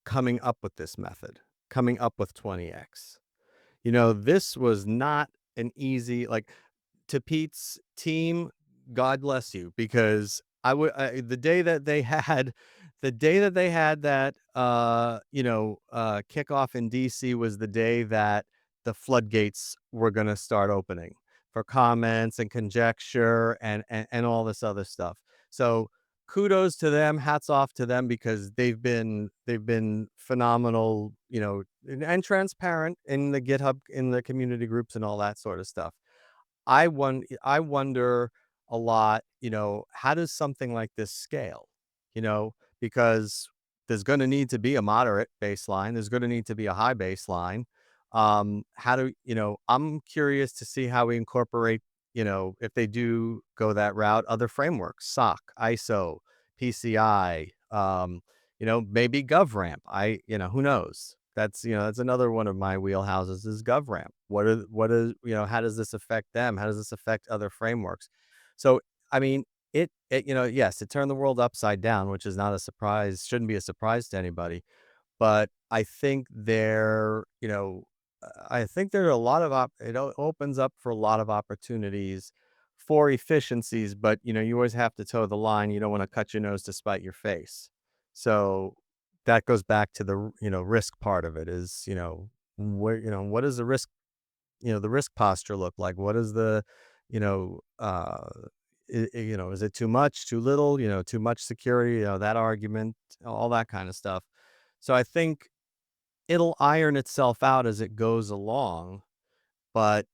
coming up with this method, coming up with 20x. This was not an easy, like, to Pete's team, God bless you, because the day that they had that kickoff in DC was the day that the floodgates were going to start opening for comments and conjecture and all this other stuff. So kudos to them, hats off to them, because they've been phenomenal, and transparent in the GitHub, in the community groups and all that sort of stuff. I wonder a lot, how does something like this scale? Because there's going to need to be a moderate baseline. There's going to need to be a high baseline. I'm curious to see how we incorporate, if they do go that route, other frameworks, SOC, ISO, PCI, maybe GovRAMP. Who knows? That's another one of my wheelhouses is GovRAMP. How does this affect them? How does this affect other frameworks? So, I mean, yes, it turned the world upside down, which is not a surprise, shouldn't be a surprise to anybody. But I think there are a lot of opens up for a lot of opportunities for efficiencies, but you always have to toe the line. You don't want to cut your nose to spite your face. So that goes back to the risk part of it is, what does the risk posture look like? What is the, you know, is it too much, too little, too much security, that argument, all that kind of stuff. So I think it'll iron itself out as it goes along, but,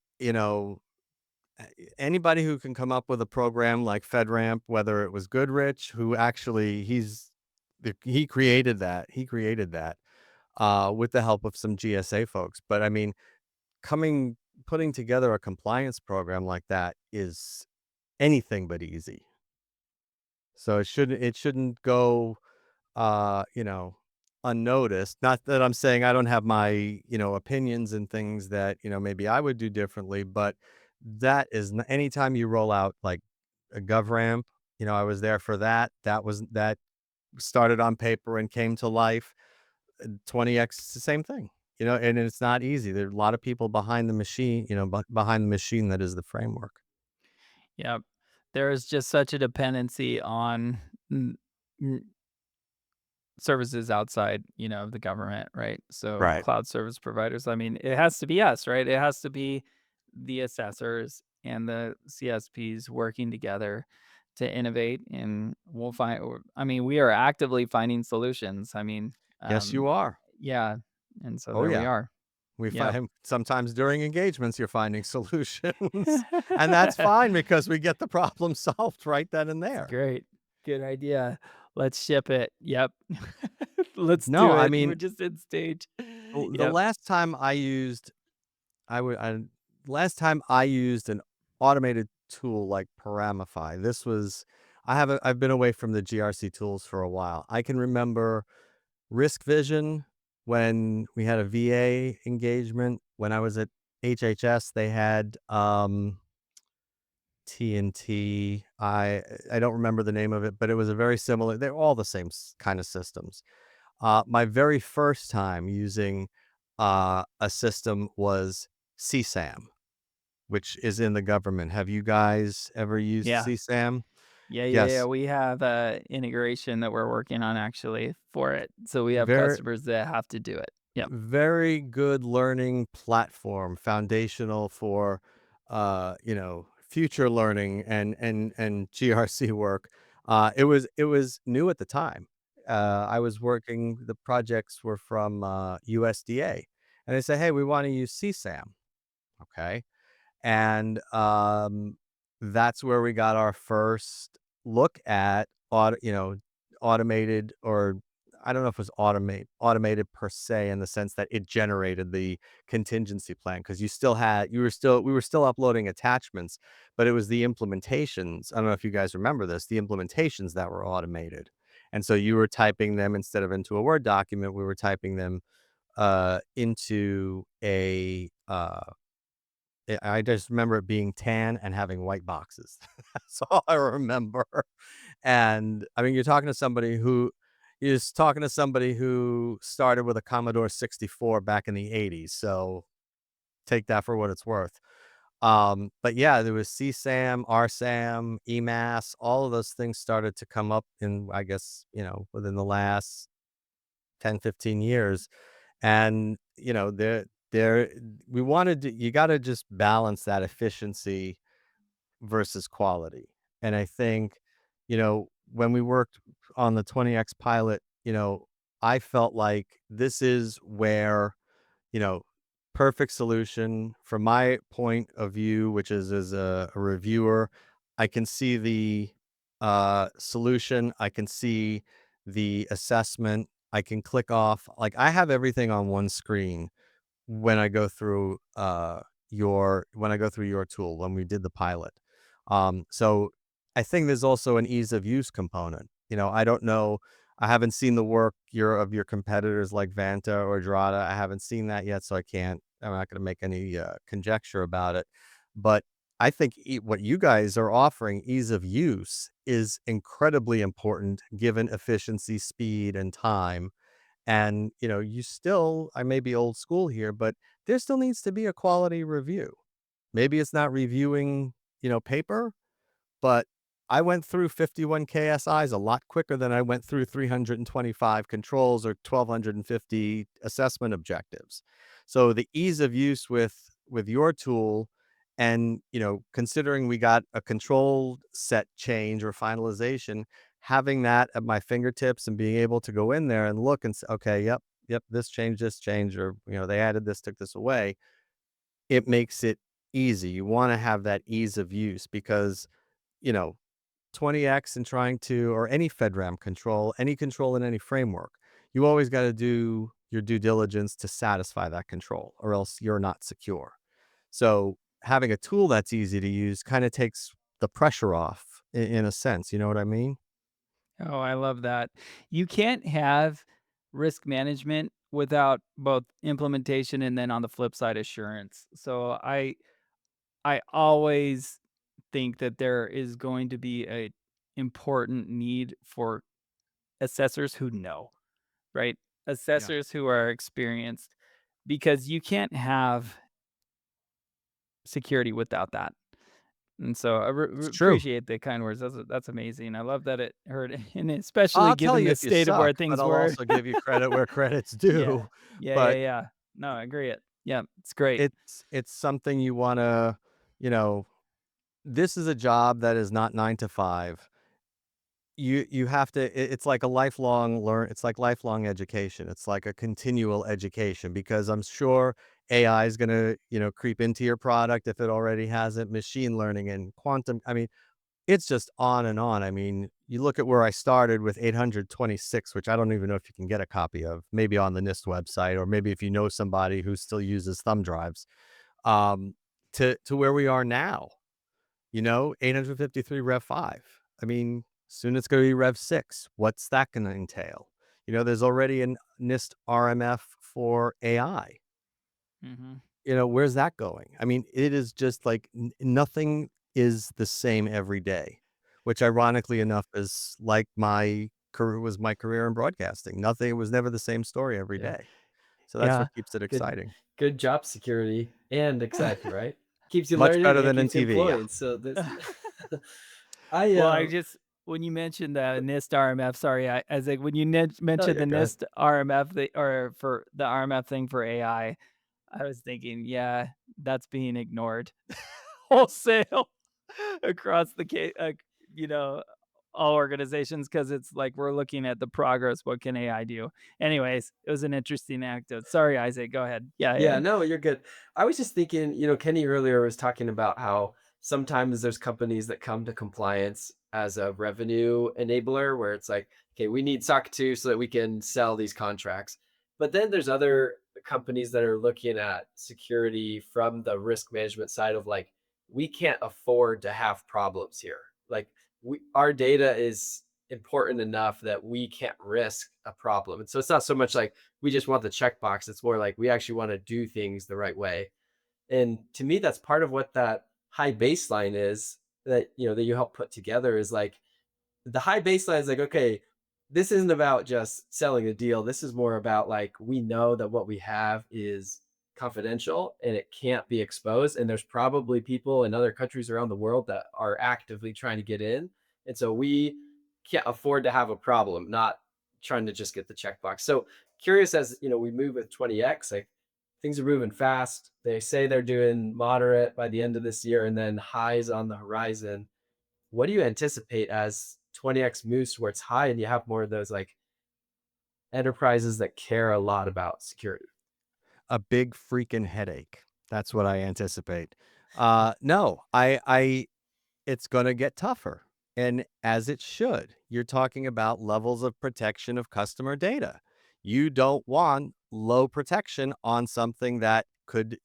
anybody who can come up with a program like FedRAMP, whether it was Goodrich, who actually he created that, with the help of some GSA folks. But I mean, putting together a compliance program like that is anything but easy. So it shouldn't go, uh, you know, unnoticed. Not that I'm saying I don't have my, opinions and things that, maybe I would do differently, but anytime you roll out like a GovRAMP, I was there for that. That started on paper and came to life. 20x, it's the same thing, and it's not easy. There are a lot of people behind the machine, behind the machine that is the framework. Yeah. There is just such a dependency on n- n- services outside, of the government, right? So Right. cloud service providers, I mean, it has to be us, right? It has to be the assessors and the CSPs working together to innovate, and we'll find I mean, we are actively finding solutions. I mean, Yes, you are. yeah, and so Oh, there we yeah. are. We Yep. find sometimes during engagements, you're finding solutions, and that's fine because we get the problem solved right then and It's there. great. Good idea. Let's ship it. Yep. Let's No, do I it. We're mean, just in stage. the Yep. last time I used I would I last time I used an automated tool like Paramify, I've been away from the GRC tools for a while. I can remember Risk Vision when we had a VA engagement. When I was at HHS, they had TNT. I don't remember the name of it, but it was a very similar. They're all the same kind of systems. My very first time using a system was CSAM, which is in the government. Have you guys ever used Yeah. CSAM? Yeah, yeah, yeah. Yes. We have a integration that we're working on actually for it. So we have Very, customers that have to do it. Yep. very good learning platform, foundational for, future learning and GRC work. It was new at the time. I was working. The projects were from USDA, and they say, "Hey, we want to use CSAM." Okay, and that's where we got our first look at automated, or I don't know if it was automated per se, in the sense that it generated the contingency plan, because we were still uploading attachments, but it was the implementations. I don't know if you guys remember this, the implementations that were automated. And so you were typing them, instead of into a Word document, we were typing them into a I just remember it being tan and having white boxes. That's all I remember. And I mean, you're talking to somebody who started with a Commodore 64 back in the 80s. So take that for what it's worth. But yeah, there was CSAM, RSAM, EMAS, all of those things started to come up in, I guess, within the last 10, 15 years. And, there we wanted to, you got to just balance that efficiency versus quality. And I think, when we worked on the 20x pilot, I felt like this is where, you know, perfect solution from my point of view, which is as a reviewer. I can see the solution. I can see the assessment. I can click off. Like I have everything on one screen when I go through your tool when we did the pilot. So I think there's also an ease of use component. I don't know. I haven't seen the work of your competitors like Vanta or Drata. I haven't seen that yet, so I'm not going to make any conjecture about it. But I think what you guys are offering, ease of use, is incredibly important given efficiency, speed, and time. And, I may be old school here, but there still needs to be a quality review. Maybe it's not reviewing, paper, but I went through 51 KSIs a lot quicker than I went through 325 controls or 1250 assessment objectives. So the ease of use with your tool, and considering we got a control set change or finalization, having that at my fingertips and being able to go in there and look and say, okay, yep, this change, or they added this, took this away. It makes it easy. You want to have that ease of use because, you know 20x and trying to, or any FedRAMP control, any control in any framework, you always got to do your due diligence to satisfy that control, or else you're not secure. So having a tool that's easy to use kind of takes the pressure off in a sense. You know what I mean? Oh, I love that. You can't have risk management without both implementation and then on the flip side assurance. So I always think that there is going to be a important need for assessors who know, right? Yeah. Assessors who are experienced because you can't have security without that. And so I It's true. appreciate the kind words. That's amazing. I love that it heard, and especially I'll tell given you the if you state of where suck, but things I'll were. also give you credit where credit's Yeah. due. Yeah, yeah, But yeah. No, I agree it. Yeah, it's great. it's something you want to, you know, this is a job that is not 9 to 5. You have to, it's like a lifelong it's like lifelong education. It's like a continual education, because I'm sure AI is going to, creep into your product if it already hasn't. Machine learning and quantum. I mean, it's just on and on. I mean, you look at where I started with 826, which I don't even know if you can get a copy of, maybe on the NIST website, or maybe if you know somebody who still uses thumb drives, um, to where we are now, 853 Rev 5. I mean, soon it's going to be Rev 6. What's that going to entail? There's already an NIST RMF for AI. Mhm. Where's that going? I mean, it is just like nothing is the same every day, which ironically enough is like my career in broadcasting. Nothing, it was never the same story every Yeah. day. So that's Yeah. what keeps it Good exciting. good job security and exciting, right? Keeps you Much learning better and than in keeps you TV. Yeah. employed. So this I Well, I just when you mentioned the NIST RMF, sorry, I was like, when you no, mentioned you're the good. NIST RMF, or for the RMF thing for I was thinking, yeah, that's being ignored wholesale across you know, all organizations because it's like we're looking at the progress. What can AI do? Anyways, it was an interesting anecdote. Sorry, Isaac. Go ahead. Yeah, yeah. Yeah, no, you're good. I was just thinking, Kenny earlier was talking about how sometimes there's companies that come to compliance as a revenue enabler where it's like, okay, we need SOC 2 so that we can sell these contracts. But then there's other companies that are looking at security from the risk management side of like, we can't afford to have problems here. Like our data is important enough that we can't risk a problem. And so it's not so much like we just want the checkbox. It's more like we actually want to do things the right way. And to me, that's part of what that high baseline is that that you help put together is like the high baseline is like, okay, this isn't about just selling a deal. This is more about like we know that what we have is confidential and it can't be exposed. And there's probably people in other countries around the world that are actively trying to get in. And so we can't afford to have a problem, not trying to just get the checkbox. So curious as we move with 20x, like things are moving fast. They say they're doing moderate by the end of this year and then highs on the horizon. What do you anticipate as 20x moves towards high and you have more of those like enterprises that care a lot about security? A big freaking headache. That's what I anticipate. No, it's gonna get tougher, and as it should. You're talking about levels of protection of customer data. You don't want low protection on something that could,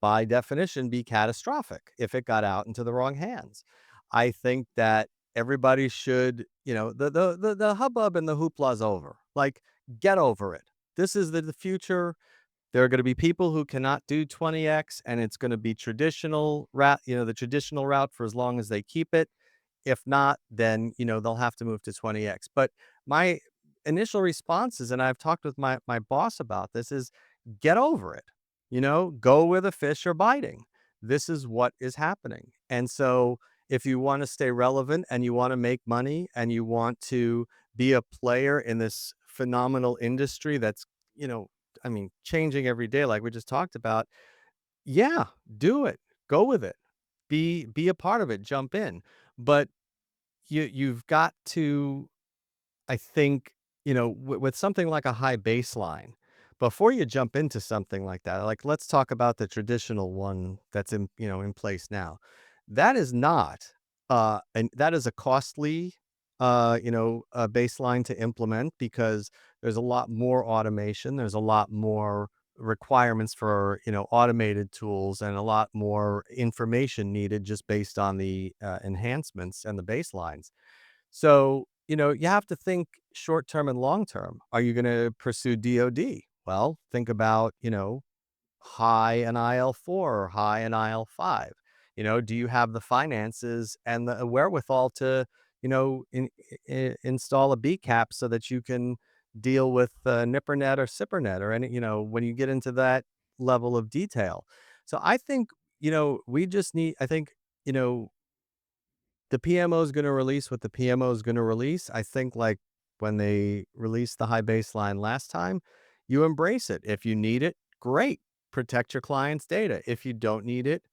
by definition, be catastrophic if it got out into the wrong hands. I think that everybody should, the hubbub and the hoopla is over. Like, get over it. This is the future. There are gonna be people who cannot do 20x, and it's gonna be traditional route, the traditional route for as long as they keep it. If not, then, they'll have to move to 20x. But my initial response is, and I've talked with my boss about this, is get over it. Go where the fish are biting. This is what is happening. And so if you want to stay relevant and you want to make money and you want to be a player in this phenomenal industry that's, you know, changing every day, like we just talked about, yeah, do it. Go with it. Be a part of it. Jump in. But you've got to, I think, with something like a high baseline, before you jump into something like that, like let's talk about the traditional one that's in place now. That is not, and that is a costly, a baseline to implement because there's a lot more automation. There's a lot more requirements for, automated tools and a lot more information needed just based on the enhancements and the baselines. So, you have to think short term and long term. Are you going to pursue DoD? Well, think about, high in IL4 or high in IL5. Do you have the finances and the wherewithal to, install a BCAP so that you can deal with NIPRNet or SIPRNet or any, when you get into that level of detail. So I think, we just need, I think, you know, the PMO is going to release what the PMO is going to release. I think like when they released the high baseline last time, you embrace it. If you need it, great. Protect your client's data. If you don't need it,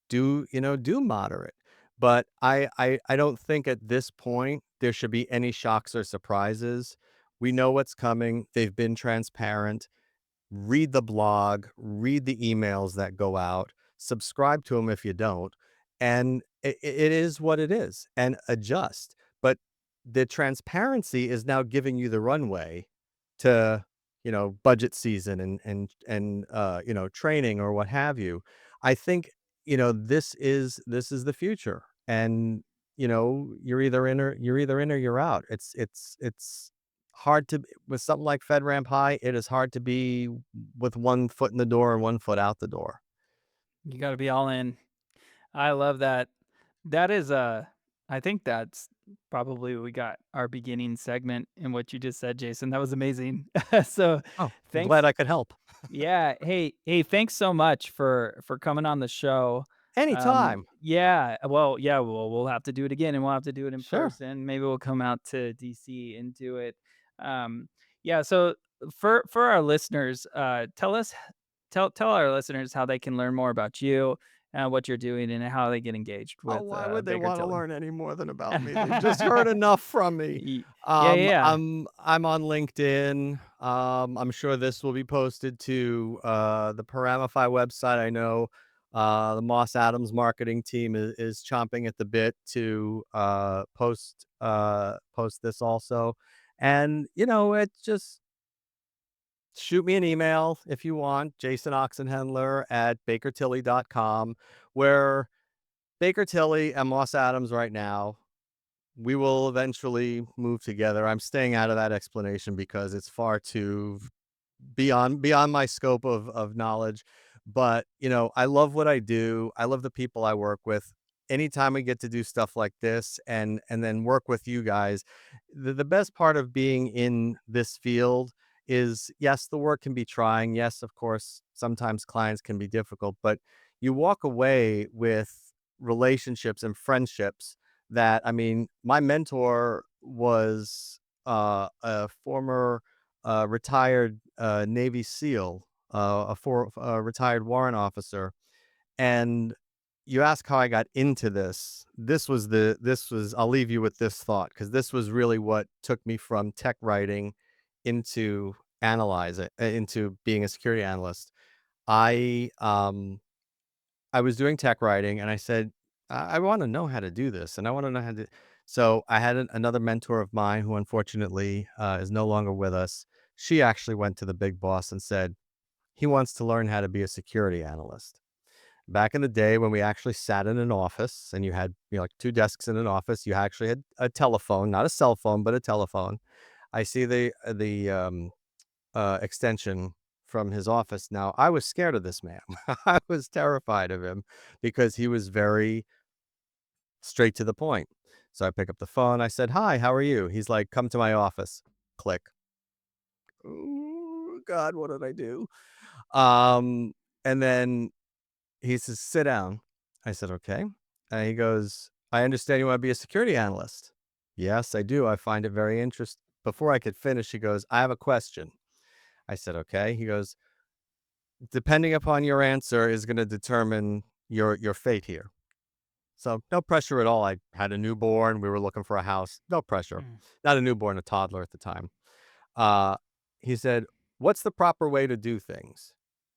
do moderate. But I don't think at this point there should be any shocks or surprises. We know what's coming. They've been transparent. Read the blog, read the emails that go out, subscribe to them if you don't, and it is what it is, and adjust. But the transparency is now giving you the runway to, budget season and training or what have you. I think, this is the future, and you're either in or you're out. It's hard to with something like FedRAMP High, it is hard to be with one foot in the door and one foot out the door. You gotta be all in. I love that. That is, I think that's probably we got our beginning segment in what you just said, Jason. That was amazing. So, Oh, I'm thanks. glad I could help. Yeah. Hey, thanks so much for coming on the show. Anytime. Yeah, well, we'll have to do it again, and we'll have to do it in Sure. person. Maybe we'll come out to DC and do it. Um, yeah, so for our listeners, tell our listeners how they can learn more about you, what you're doing, and how they get engaged Oh, with, why would they Baker wanna Tilly. learn any more than about me? They've just heard enough from me. Y Yeah, yeah, yeah. I'm on LinkedIn. I'm sure this will be posted to, the Paramify website. I know, the Moss Adams marketing team is chomping at the bit to, post this also. And, it's just shoot me an email if you want, Jason Oksenhendler at bakertilly.com, where Baker Tilly and Moss Adams right now, we will eventually move together. I'm staying out of that explanation because it's far too beyond my scope of knowledge. But, I love what I do. I love the people I work with. Anytime we get to do stuff like this and then work with you guys, the best part of being in this field is, yes, the work can be trying. Yes, of course, sometimes clients can be difficult, but you walk away with relationships and friendships that, my mentor was a former retired Navy SEAL, a retired warrant officer. And you ask how I got into this. This was I'll leave you with this thought because this was really what took me from tech writing into into being a security analyst. I um I was doing tech writing and I said, I want to know how to do this and I want to know how to. So I had another mentor of mine who unfortunately is no longer with us. She actually went to the big boss and said, he wants to learn how to be a security analyst. Back in the day when we actually sat in an office and you had, like 2 desks in an office, you actually had a telephone, not a cell phone, but a telephone. I see the extension from his office now. I was scared of this man. I was terrified of him because he was very straight to the point. So I pick up the phone, I said, "Hi, how are you?" He's like, "Come to my office." Click. "Ooh, God, what did I do?" Um, and then he says, "Sit down." I said, "Okay." And he goes, "I understand you want to be a security analyst." "Yes, I do. I find it very interesting." Before I could finish, he goes, "I have a question." I said, "Okay." He goes, "Depending upon your answer is going to determine your fate here." So no pressure at all. I had a newborn. We were looking for a house. No pressure. Mm. Not a newborn, a toddler at the time. Uh, he said, "What's the proper way to do things?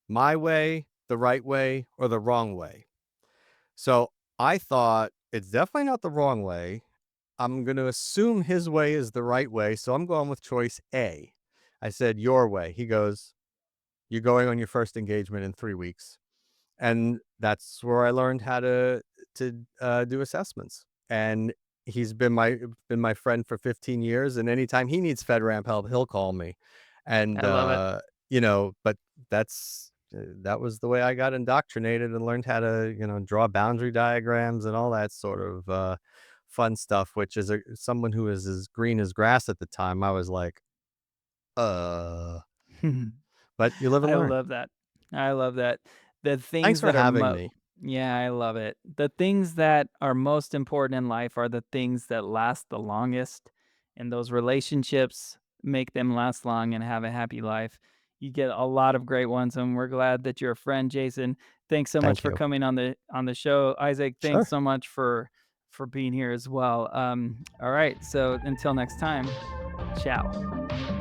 My way, the right way, or the wrong way?" So I thought it's definitely not the wrong way. I'm going to assume his way is the right way. So I'm going with choice A. I said, "Your way." He goes, "You're going on your first engagement in 3 weeks." And that's where I learned how to do assessments. And he's been my friend for 15 years. And anytime he needs FedRAMP help, he'll call me. And I love it. but that was the way I got indoctrinated and learned how to draw boundary diagrams and all that sort of fun stuff. Which is someone who is as green as grass at the time. I was like, uh, but you live and I learn. love that. I love that. The Thanks things for that are having me. yeah, I love it. The things that are most important in life are the things that last the longest, and those relationships make them last long and have a happy life. You get a lot of great ones, and we're glad that you're a friend, Jason. Thanks so much Thank for you. coming on the show. Isaac, thanks Sure. so much for being here as well. All right, so until next time, ciao.